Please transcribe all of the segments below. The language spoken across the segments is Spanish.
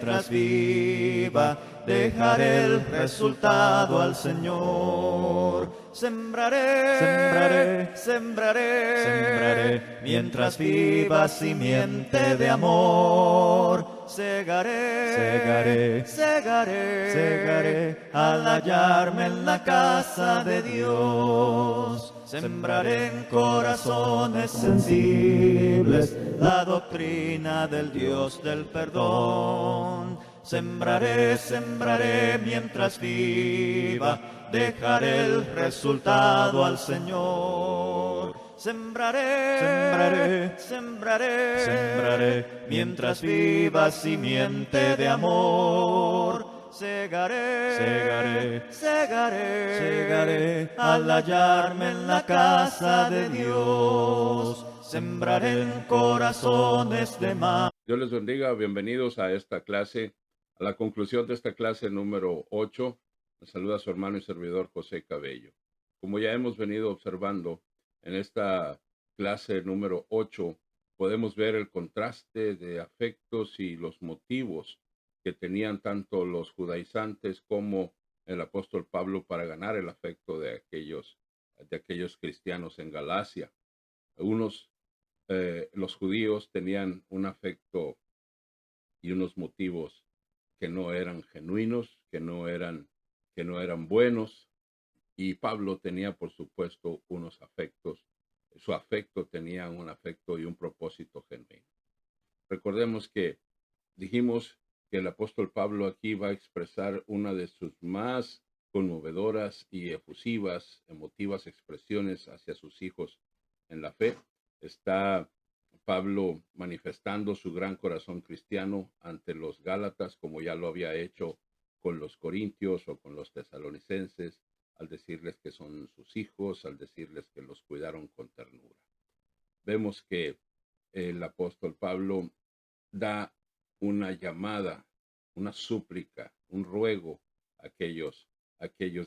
mientras viva, dejaré el resultado al Señor. Sembraré, mientras viva simiente de amor. Segaré, al hallarme en la casa de Dios. Sembraré en corazones sensibles la doctrina del Dios del perdón. Sembraré mientras viva, dejaré el resultado al Señor. Sembraré, mientras viva simiente de amor. Segaré, al hallarme en la casa de Dios. Sembraré en corazones de más. Dios les bendiga, bienvenidos a esta clase, a la conclusión de esta clase número 8. Me saluda su hermano y servidor José Cabello. Como ya hemos venido observando en esta clase número 8, podemos ver el contraste de afectos y los motivos que tenían tanto los judaizantes como el apóstol Pablo para ganar el afecto de aquellos cristianos en Galacia. Los judíos tenían un afecto y unos motivos que no eran genuinos, que no eran buenos, y Pablo tenía, por supuesto, unos afectos. Su afecto tenía un afecto y un propósito genuino. Recordemos que dijimos que el apóstol Pablo aquí va a expresar una de sus más conmovedoras y efusivas, emotivas expresiones hacia sus hijos en la fe. Está Pablo manifestando su gran corazón cristiano ante los Gálatas, como ya lo había hecho con los corintios o con los tesalonicenses, al decirles que son sus hijos, al decirles que los cuidaron con ternura. Vemos que el apóstol Pablo da una llamada, una súplica, un ruego a aquellos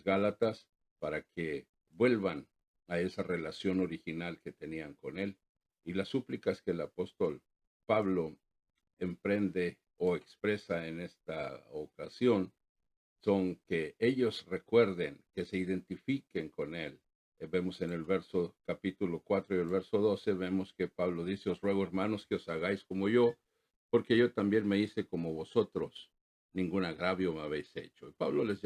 Gálatas para que vuelvan a esa relación original que tenían con él. Y las súplicas que el apóstol Pablo emprende o expresa en esta ocasión son que ellos recuerden, que se identifiquen con él. Vemos en el capítulo 4 y el verso 12, vemos que Pablo dice: os ruego, hermanos, que os hagáis como yo, porque yo también me hice como vosotros, ningún agravio me habéis hecho. Y Pablo les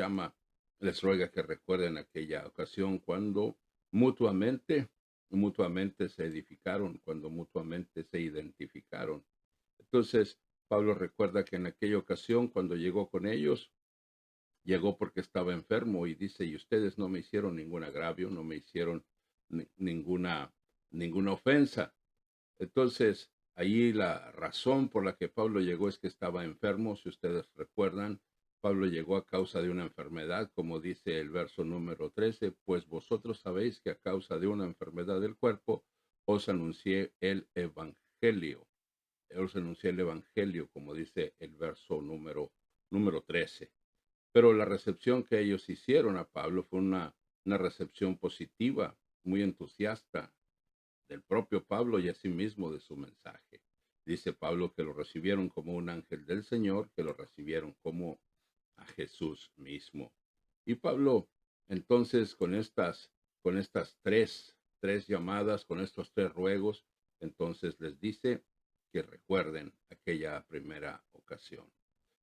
ruega que recuerden aquella ocasión cuando mutuamente se edificaron, cuando mutuamente se identificaron. Entonces, Pablo recuerda que en aquella ocasión, cuando llegó con ellos, llegó porque estaba enfermo, y dice: y ustedes no me hicieron ningún agravio, no me hicieron ninguna ofensa. Entonces, ahí la razón por la que Pablo llegó es que estaba enfermo. Si ustedes recuerdan, Pablo llegó a causa de una enfermedad, como dice el verso número 13, pues vosotros sabéis que a causa de una enfermedad del cuerpo os anuncié el evangelio. Como dice el verso número 13. Pero la recepción que ellos hicieron a Pablo fue una recepción positiva, muy entusiasta del propio Pablo y asimismo de su mensaje. Dice Pablo que lo recibieron como un ángel del Señor, que lo recibieron como a Jesús mismo. Y Pablo, entonces, con estas tres llamadas, con estos tres ruegos, entonces les dice que recuerden aquella primera ocasión.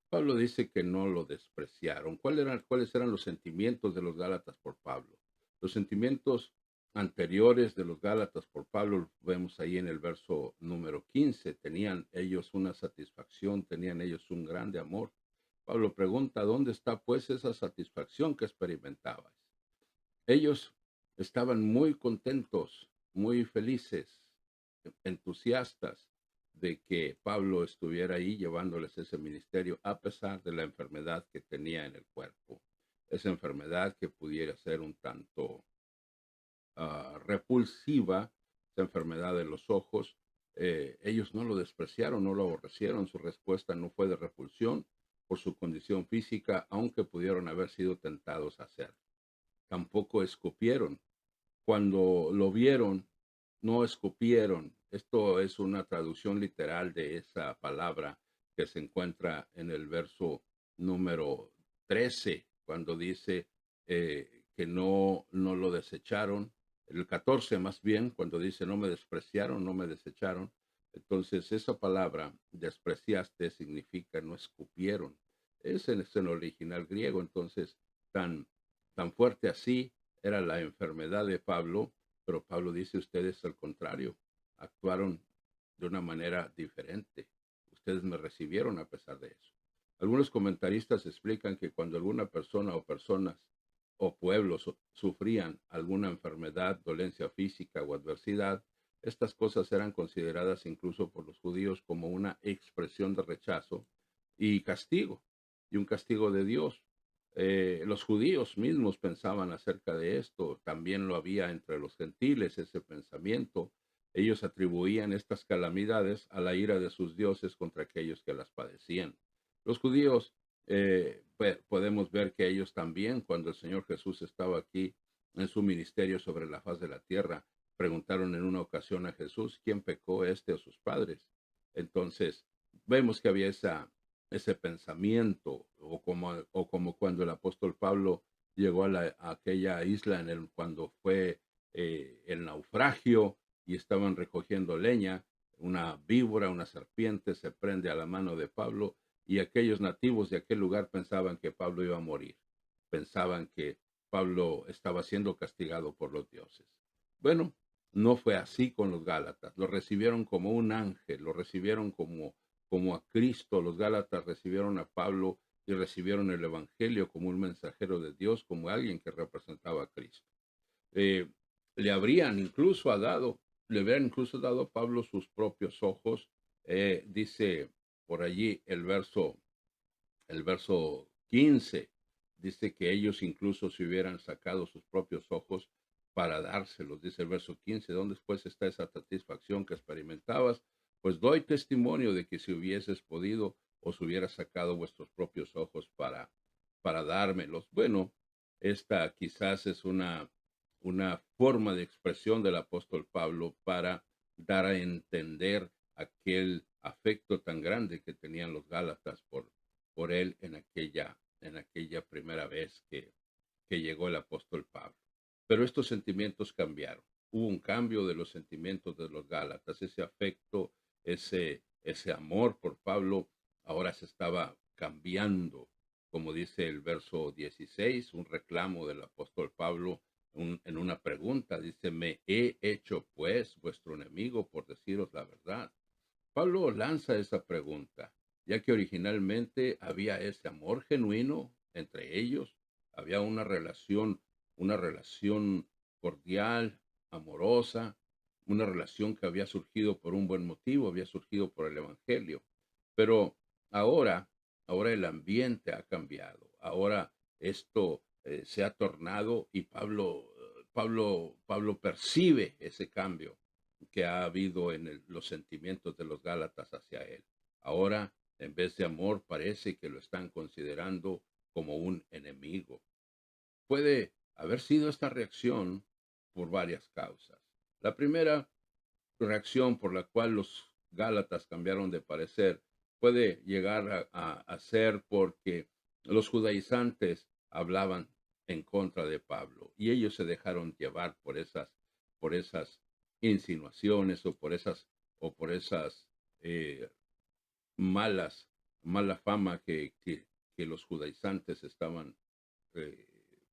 Pablo dice que no lo despreciaron. ¿Cuáles eran los sentimientos de los Gálatas por Pablo? Los sentimientos anteriores de los Gálatas por Pablo, vemos ahí en el verso número 15, tenían ellos una satisfacción, tenían ellos un grande amor. Pablo pregunta: ¿dónde está pues esa satisfacción que experimentabais? Ellos estaban muy contentos, muy felices, entusiastas de que Pablo estuviera ahí llevándoles ese ministerio, a pesar de la enfermedad que tenía en el cuerpo. Esa enfermedad que pudiera ser un tanto repulsiva, esa enfermedad de los ojos. Ellos no lo despreciaron, no lo aborrecieron. Su respuesta no fue de repulsión por su condición física, aunque pudieron haber sido tentados a hacerlo. Tampoco escupieron. Cuando lo vieron, no escupieron. Esto es una traducción literal de esa palabra, que se encuentra en el verso número 13, cuando dice que no lo desecharon. El 14 más bien, cuando dice no me despreciaron, no me desecharon. Entonces esa palabra despreciaste significa no escupieron. Es en el original griego. Entonces tan fuerte así era la enfermedad de Pablo, pero Pablo dice ustedes al contrario, actuaron de una manera diferente. Ustedes me recibieron a pesar de eso. Algunos comentaristas explican que cuando alguna persona o personas o pueblos sufrían alguna enfermedad, dolencia física o adversidad, estas cosas eran consideradas incluso por los judíos como una expresión de rechazo y castigo, y un castigo de Dios. Los judíos mismos pensaban acerca de esto, también lo había entre los gentiles ese pensamiento. Ellos atribuían estas calamidades a la ira de sus dioses contra aquellos que las padecían. Los judíos, podemos ver que ellos también, cuando el Señor Jesús estaba aquí en su ministerio sobre la faz de la tierra, preguntaron en una ocasión a Jesús, ¿quién pecó, este o sus padres? Entonces, vemos que había ese pensamiento, o como cuando el apóstol Pablo llegó a aquella isla cuando fue el naufragio y estaban recogiendo leña, una víbora, una serpiente se prende a la mano de Pablo y aquellos nativos de aquel lugar pensaban que Pablo iba a morir, pensaban que Pablo estaba siendo castigado por los dioses. Bueno, no fue así con los Gálatas, lo recibieron como un ángel, lo recibieron como a Cristo. Los Gálatas recibieron a Pablo y recibieron el Evangelio como un mensajero de Dios, como alguien que representaba a Cristo. Eh, le habrían incluso dado a Pablo sus propios ojos. Dice por allí el verso 15, dice que ellos incluso se hubieran sacado sus propios ojos para dárselos. Dice el verso 15, ¿dónde pues está esa satisfacción que experimentabas? Pues doy testimonio de que si hubieses podido, os hubiera sacado vuestros propios ojos para dármelos. Bueno, esta quizás es una forma de expresión del apóstol Pablo para dar a entender aquel afecto tan grande que tenían los Gálatas por él en aquella primera vez que llegó el apóstol Pablo. Pero estos sentimientos cambiaron. Hubo un cambio de los sentimientos de los Gálatas. Ese afecto, ese amor por Pablo, ahora se estaba cambiando. Como dice el verso 16, un reclamo del apóstol Pablo en una pregunta. Dice, me he hecho pues vuestro enemigo por deciros la verdad. Pablo lanza esa pregunta, ya que originalmente había ese amor genuino entre ellos, había una relación cordial, amorosa, una relación que había surgido por un buen motivo, había surgido por el Evangelio. Pero ahora, ahora el ambiente ha cambiado, ahora esto se ha tornado y Pablo percibe ese cambio que ha habido en los sentimientos de los Gálatas hacia él. Ahora, en vez de amor, parece que lo están considerando como un enemigo. Puede haber sido esta reacción por varias causas. La primera reacción por la cual los Gálatas cambiaron de parecer puede llegar a ser porque los judaizantes hablaban en contra de Pablo y ellos se dejaron llevar por esas insinuaciones o por esas eh, mala fama que los judaizantes estaban eh,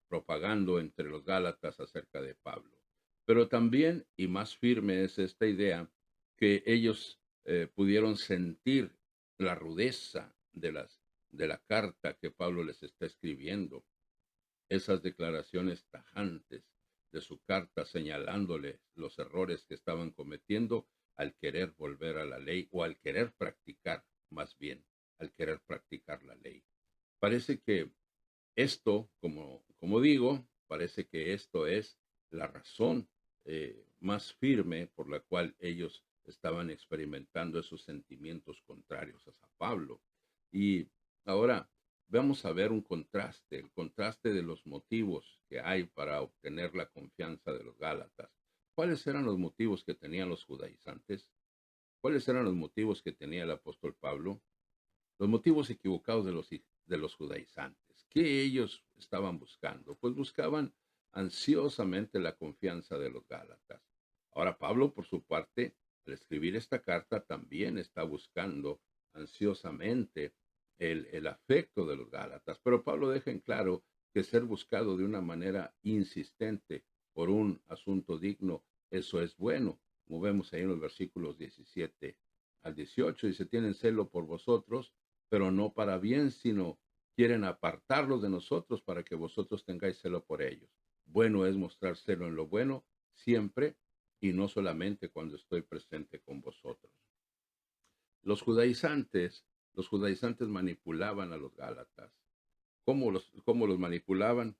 propagando entre los Gálatas acerca de Pablo. Pero también, y más firme es esta idea, que ellos pudieron sentir la rudeza de la carta que Pablo les está escribiendo, esas declaraciones tajantes de su carta señalándole los errores que estaban cometiendo al querer volver a la ley o al querer practicar, más bien, al querer practicar la ley. Parece que esto, como digo, parece que esto es la razón más firme por la cual ellos estaban experimentando esos sentimientos contrarios a Pablo. Y ahora vamos a ver el contraste de los motivos que hay para obtener la confianza de los Gálatas. ¿Cuáles eran los motivos que tenían los judaizantes? ¿Cuáles eran los motivos que tenía el apóstol Pablo? Los motivos equivocados de los judaizantes. ¿Qué ellos estaban buscando? Pues buscaban ansiosamente la confianza de los Gálatas. Ahora Pablo, por su parte, al escribir esta carta, también está buscando ansiosamente el afecto de los Gálatas. Pero Pablo deja en claro que ser buscado de una manera insistente por un asunto digno, eso es bueno. Como vemos ahí en los versículos 17 al 18, dice, tienen celo por vosotros, pero no para bien, sino quieren apartarlos de nosotros para que vosotros tengáis celo por ellos. Bueno es mostrar celo en lo bueno siempre y no solamente cuando estoy presente con vosotros. Los judaizantes, los judaizantes manipulaban a los gálatas. ¿Cómo los manipulaban?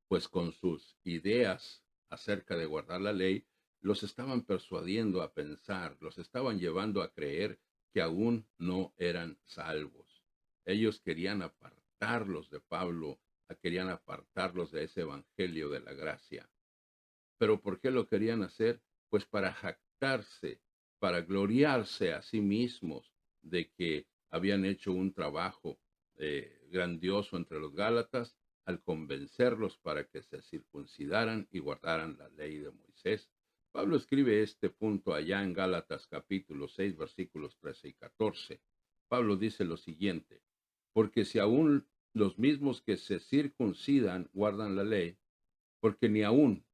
Pues con sus ideas acerca de guardar la ley, los estaban persuadiendo a pensar, los estaban llevando a creer que aún no eran salvos. Ellos querían apartarlos de Pablo, querían apartarlos de ese evangelio de la gracia. ¿Pero por qué lo querían hacer? Pues para jactarse, para gloriarse a sí mismos de que habían hecho un trabajo grandioso entre los Gálatas al convencerlos para que se circuncidaran y guardaran la ley de Moisés. Pablo escribe este punto allá en Gálatas capítulo 6, versículos 13 y 14. Pablo dice lo siguiente, porque si aún los mismos que se circuncidan guardan la ley, porque ni aún,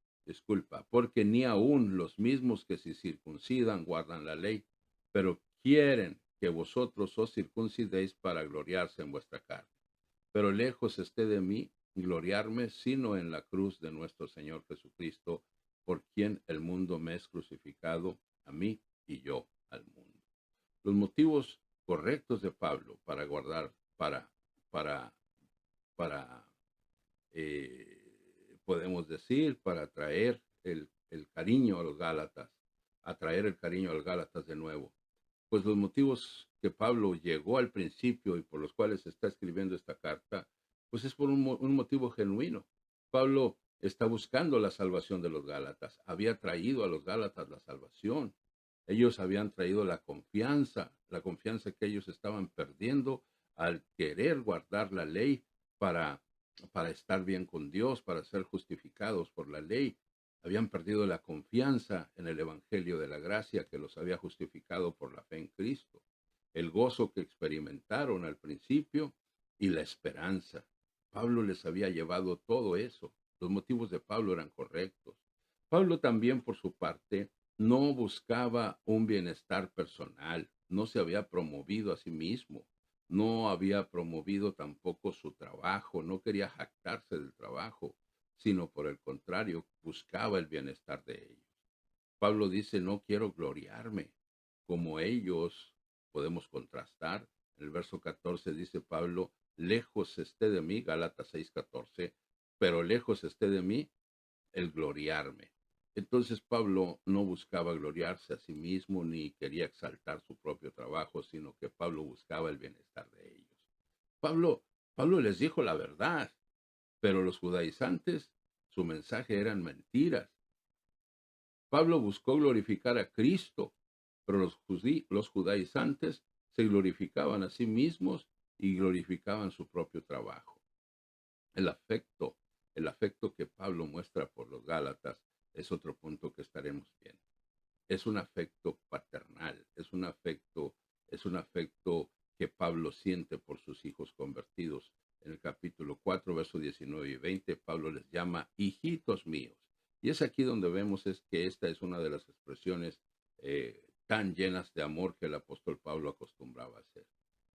porque ni aún los mismos que se circuncidan guardan la ley, pero quieren que vosotros os circuncidéis para gloriarse en vuestra carne. Pero lejos esté de mí gloriarme, sino en la cruz de nuestro Señor Jesucristo, por quien el mundo me es crucificado, a mí y yo al mundo. Los motivos correctos de Pablo para guardar, para, podemos decir, para atraer el cariño a los Gálatas, atraer el cariño a los Gálatas de nuevo. Pues los motivos que Pablo llegó al principio y por los cuales está escribiendo esta carta, pues es por un motivo genuino. Pablo está buscando la salvación de los Gálatas. Había traído a los Gálatas la salvación. Ellos habían traído la confianza que ellos estaban perdiendo al querer guardar la ley para estar bien con Dios, para ser justificados por la ley. Habían perdido la confianza en el Evangelio de la gracia que los había justificado por la fe en Cristo, el gozo que experimentaron al principio y la esperanza. Pablo les había llevado todo eso. Los motivos de Pablo eran correctos. Pablo también, por su parte, no buscaba un bienestar personal, no se había promovido a sí mismo, no había promovido tampoco su trabajo, no quería jactarse del trabajo, sino por el contrario, buscaba el bienestar de ellos. Pablo dice, no quiero gloriarme como ellos. Podemos contrastar. En el verso 14 dice Pablo, lejos esté de mí, Gálatas 6:14, pero lejos esté de mí el gloriarme. Entonces Pablo no buscaba gloriarse a sí mismo ni quería exaltar su propio trabajo, sino que Pablo buscaba el bienestar de ellos. Pablo, Pablo les dijo la verdad, pero los judaizantes, su mensaje eran mentiras. Pablo buscó glorificar a Cristo, pero los judaizantes se glorificaban a sí mismos y glorificaban su propio trabajo. El afecto que Pablo muestra por los Gálatas es otro punto que estaremos viendo. Es un afecto paternal, es un afecto que Pablo siente por sus hijos convertidos. En el capítulo 4, versos 19 y 20, Pablo les llama hijitos míos. Y es aquí donde vemos es que esta es una de las expresiones tan llenas de amor que el apóstol Pablo acostumbraba a hacer.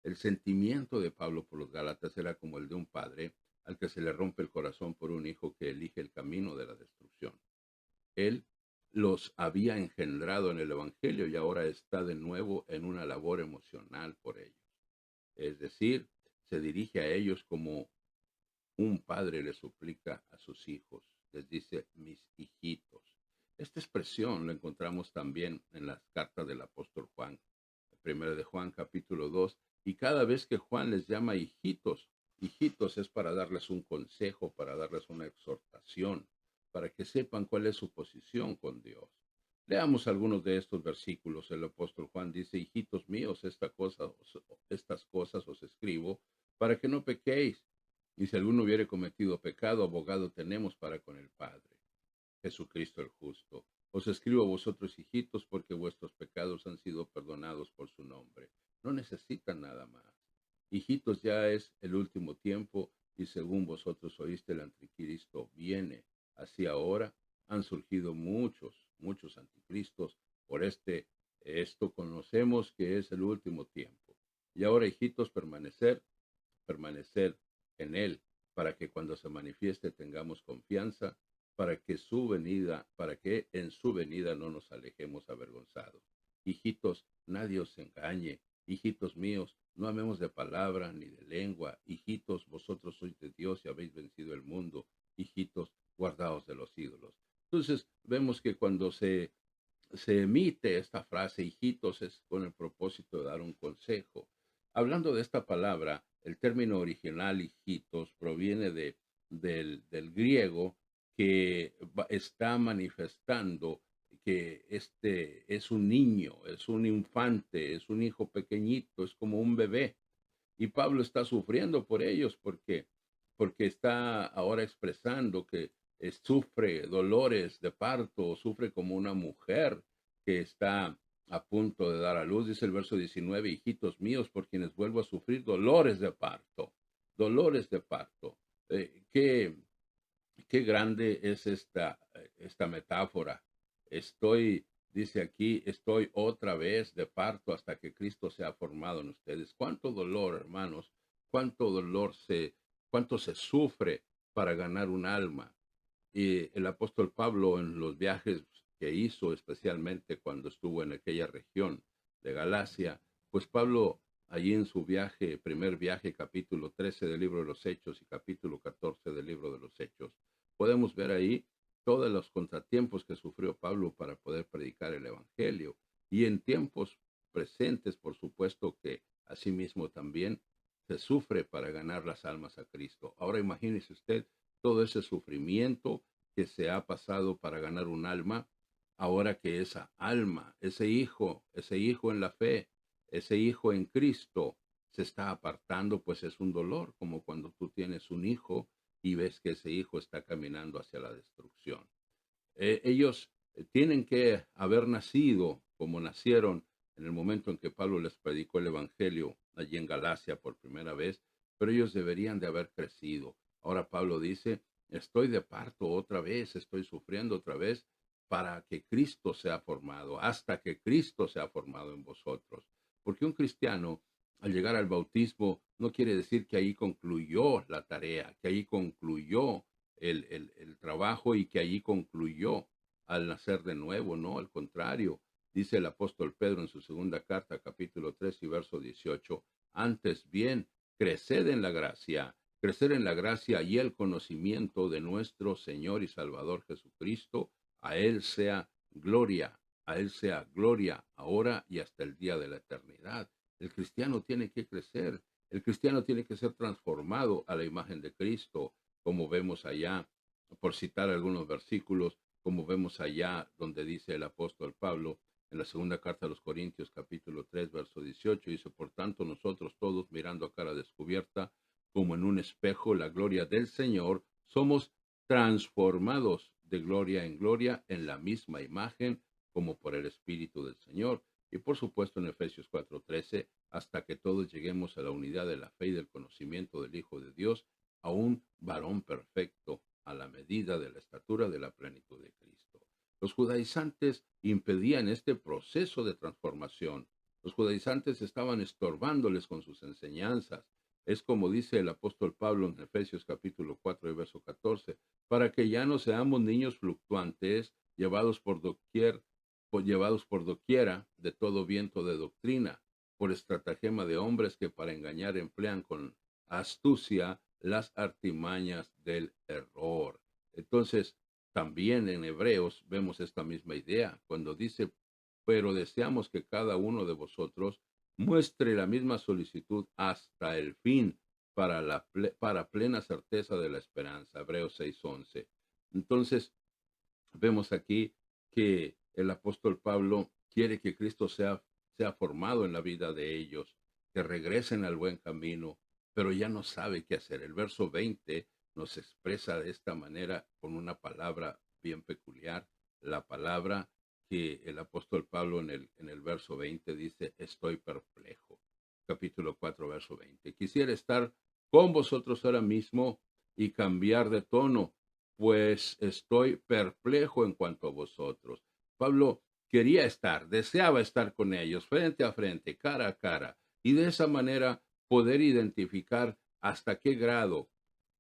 El sentimiento de Pablo por los Gálatas era como el de un padre al que se le rompe el corazón por un hijo que elige el camino de la destrucción. Él los había engendrado en el Evangelio y ahora está de nuevo en una labor emocional por ellos. Es decir, se dirige a ellos como un padre le suplica a sus hijos. Les dice, mis hijitos. Esta expresión la encontramos también en las cartas del apóstol Juan. Primero de Juan, capítulo 2. Y cada vez que Juan les llama hijitos, hijitos es para darles un consejo, para darles una exhortación, para que sepan cuál es su posición con Dios. Leamos algunos de estos versículos. El apóstol Juan dice, hijitos míos, estas cosas os escribo para que no pequéis. Y si alguno hubiere cometido pecado, abogado tenemos para con el Padre, Jesucristo el justo. Os escribo a vosotros, hijitos, porque vuestros pecados han sido perdonados por su nombre. No necesitan nada más. Hijitos, ya es el último tiempo, y según vosotros oíste, el anticristo viene. Así ahora han surgido muchos anticristos. Por esto conocemos que es el último tiempo. Y ahora, hijitos, permanecer en él, para que cuando se manifieste tengamos confianza, para que en su venida no nos alejemos avergonzados. Hijitos, nadie os engañe. Hijitos míos, no amemos de palabra ni de lengua. Hijitos, vosotros sois de Dios y habéis vencido el mundo. Hijitos, guardaos de los ídolos. Entonces, vemos que cuando se emite esta frase, hijitos, es con el propósito de dar un consejo. Hablando de esta palabra, el término original, hijitos, proviene del griego, que está manifestando que este es un niño, es un infante, es un hijo pequeñito, es como un bebé. Y Pablo está sufriendo por ellos porque está ahora expresando que sufre dolores de parto, sufre como una mujer que está a punto de dar a luz. Dice el verso 19, hijitos míos, por quienes vuelvo a sufrir dolores de parto, dolores de parto. Qué grande es esta metáfora. Dice aquí, estoy otra vez de parto hasta que Cristo sea formado en ustedes. Cuánto dolor, hermanos, cuánto dolor cuánto se sufre para ganar un alma. Y el apóstol Pablo, en los viajes que hizo, especialmente cuando estuvo en aquella región de Galacia, pues Pablo allí en su primer viaje, capítulo 13 del libro de los Hechos y capítulo 14 del libro de los Hechos, podemos ver ahí todos los contratiempos que sufrió Pablo para poder predicar el evangelio. Y en tiempos presentes, por supuesto que asimismo también se sufre para ganar las almas a Cristo. Ahora imagínese usted todo ese sufrimiento que se ha pasado para ganar un alma, ahora que esa alma, ese hijo en la fe, ese hijo en Cristo se está apartando, pues es un dolor, como cuando tú tienes un hijo y ves que ese hijo está caminando hacia la destrucción. Ellos tienen que haber nacido como nacieron en el momento en que Pablo les predicó el evangelio allí en Galacia por primera vez, pero ellos deberían de haber crecido. Ahora Pablo dice, estoy de parto otra vez, estoy sufriendo otra vez para que Cristo sea formado, hasta que Cristo sea formado en vosotros. Porque un cristiano, al llegar al bautismo, no quiere decir que ahí concluyó la tarea, que ahí concluyó el trabajo y que allí concluyó al nacer de nuevo, no, al contrario. Dice el apóstol Pedro en su segunda carta, capítulo 3 y verso 18, antes bien, creced en la gracia, crecer en la gracia y el conocimiento de nuestro Señor y Salvador Jesucristo. A Él sea gloria, ahora y hasta el día de la eternidad. El cristiano tiene que crecer, el cristiano tiene que ser transformado a la imagen de Cristo, como vemos allá, por citar algunos versículos, como vemos allá donde dice el apóstol Pablo en la segunda carta a los Corintios, capítulo 3, verso 18, dice, por tanto nosotros todos mirando a cara descubierta, como en un espejo, la gloria del Señor, somos transformados de gloria en gloria en la misma imagen, como por el Espíritu del Señor. Y por supuesto en Efesios 4:13, hasta que todos lleguemos a la unidad de la fe y del conocimiento del Hijo de Dios, a un varón perfecto, a la medida de la estatura de la plenitud de Cristo. Los judaizantes impedían este proceso de transformación. Los judaizantes estaban estorbándoles con sus enseñanzas. Es como dice el apóstol Pablo en Efesios capítulo 4 y verso 14, para que ya no seamos niños fluctuantes, llevados por doquiera de todo viento de doctrina, por estratagema de hombres que para engañar emplean con astucia las artimañas del error. Entonces, también en Hebreos vemos esta misma idea, cuando dice, pero deseamos que cada uno de vosotros muestre la misma solicitud hasta el fin para plena certeza de la esperanza. Hebreos 6:11. Entonces, vemos aquí que el apóstol Pablo quiere que Cristo sea formado en la vida de ellos, que regresen al buen camino, pero ya no sabe qué hacer. El verso 20 nos expresa de esta manera con una palabra bien peculiar, la palabra que el apóstol Pablo en el verso 20 dice: estoy perplejo. Capítulo 4, verso 20. Quisiera estar con vosotros ahora mismo y cambiar de tono, pues estoy perplejo en cuanto a vosotros. Pablo quería deseaba estar con ellos frente a frente, cara a cara, y de esa manera poder identificar hasta qué grado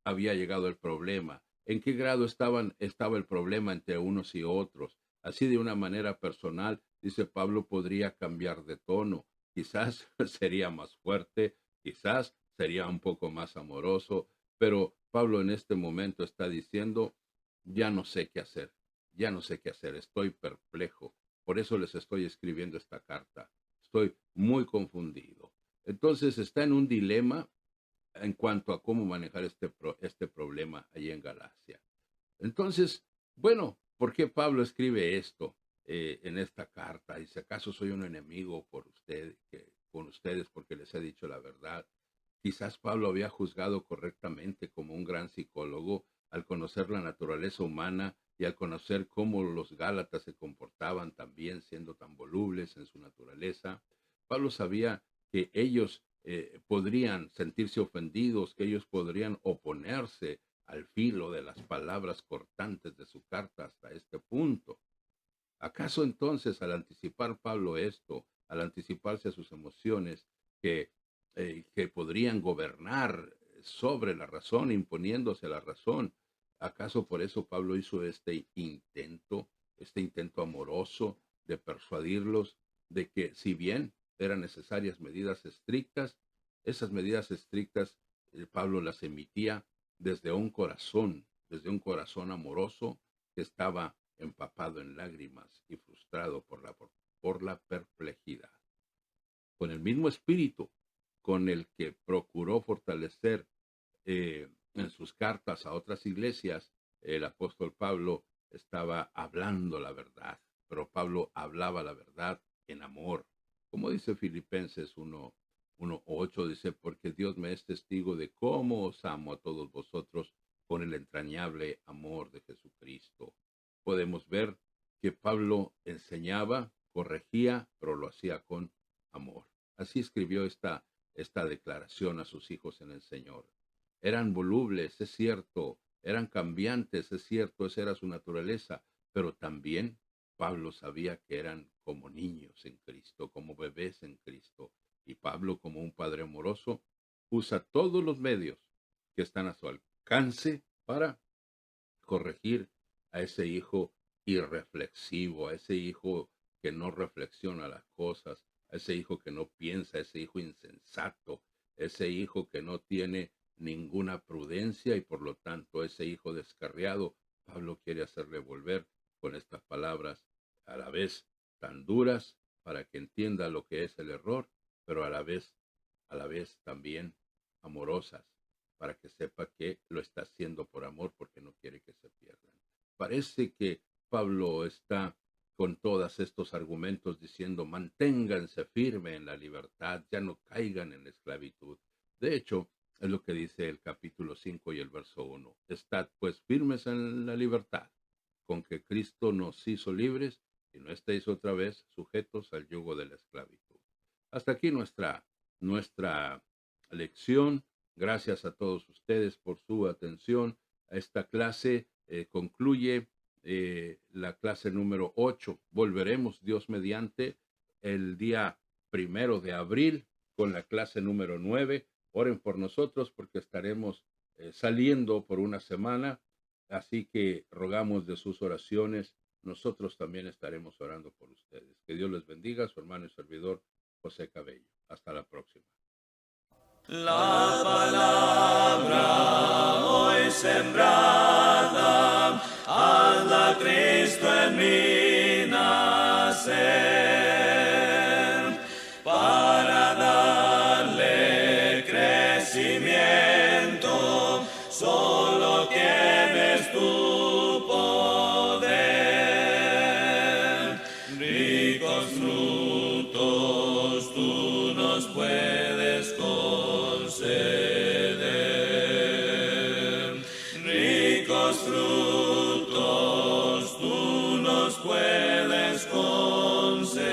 había llegado el problema, en qué grado estaba el problema entre unos y otros. Así, de una manera personal, dice Pablo, podría cambiar de tono. Quizás sería más fuerte, quizás sería un poco más amoroso, pero Pablo en este momento está diciendo: ya no sé qué hacer, ya no sé qué hacer, estoy perplejo. Por eso les estoy escribiendo esta carta. Estoy muy confundido. Entonces está en un dilema en cuanto a cómo manejar este problema allí en Galacia. Entonces, bueno, ¿por qué Pablo escribe esto en esta carta? Y si acaso soy un enemigo con ustedes porque les he dicho la verdad. Quizás Pablo había juzgado correctamente como un gran psicólogo al conocer la naturaleza humana y al conocer cómo los gálatas se comportaban también, siendo tan volubles en su naturaleza. Pablo sabía que ellos podrían sentirse ofendidos, que ellos podrían oponerse al filo de las palabras cortantes de su carta hasta este punto. ¿Acaso entonces, al anticipar Pablo esto, al anticiparse a sus emociones que podrían gobernar sobre la razón, imponiéndose la razón, acaso por eso Pablo hizo este intento amoroso de persuadirlos de que, si bien eran necesarias medidas estrictas, esas medidas estrictas Pablo las emitía desde un corazón amoroso que estaba empapado en lágrimas y frustrado por la perplejidad? Con el mismo espíritu con el que procuró fortalecer en sus cartas a otras iglesias, el apóstol Pablo estaba hablando la verdad, pero Pablo hablaba la verdad en amor. Como dice Filipenses 1:8, dice: porque Dios me es testigo de cómo os amo a todos vosotros con el entrañable amor de Jesucristo. Podemos ver que Pablo enseñaba, corregía, pero lo hacía con amor. Así escribió esta declaración a sus hijos en el Señor. Eran volubles, es cierto, eran cambiantes, es cierto, esa era su naturaleza, pero también Pablo sabía que eran como niños en Cristo, como bebés en Cristo. Y Pablo, como un padre amoroso, usa todos los medios que están a su alcance para corregir a ese hijo irreflexivo, a ese hijo que no reflexiona las cosas, a ese hijo que no piensa, a ese hijo insensato, ese hijo que no tiene ninguna prudencia y por lo tanto ese hijo descarriado. Pablo quiere hacerle volver con estas palabras a la vez tan duras para que entienda lo que es el error, pero a la vez también amorosas, para que sepa que lo está haciendo por amor, porque no quiere que se pierdan. Parece que Pablo está con todos estos argumentos diciendo: manténganse firme en la libertad, ya no caigan en la esclavitud. De hecho, es lo que dice el capítulo 5 y el verso 1. Estad pues firmes en la libertad, con que Cristo nos hizo libres, y no estéis otra vez sujetos al yugo de la esclavitud. Hasta aquí nuestra lección. Gracias a todos ustedes por su atención. Esta clase concluye la clase número 8. Volveremos, Dios mediante, el día 1 de abril con la clase número 9. Oren por nosotros porque estaremos saliendo por una semana. Así que rogamos de sus oraciones. Nosotros también estaremos orando por ustedes. Que Dios les bendiga. Su hermano y servidor, José Cabello. Hasta la próxima. La palabra hoy sembrada, hazla Cristo en mí nacer, para darle crecimiento, solo tienes tu poder. los frutos tú nos puedes conceder.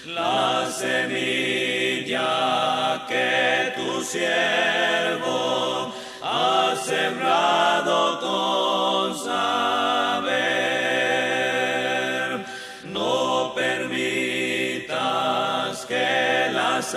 La semilla que tu siervo ha sembrado con saber, no permitas que las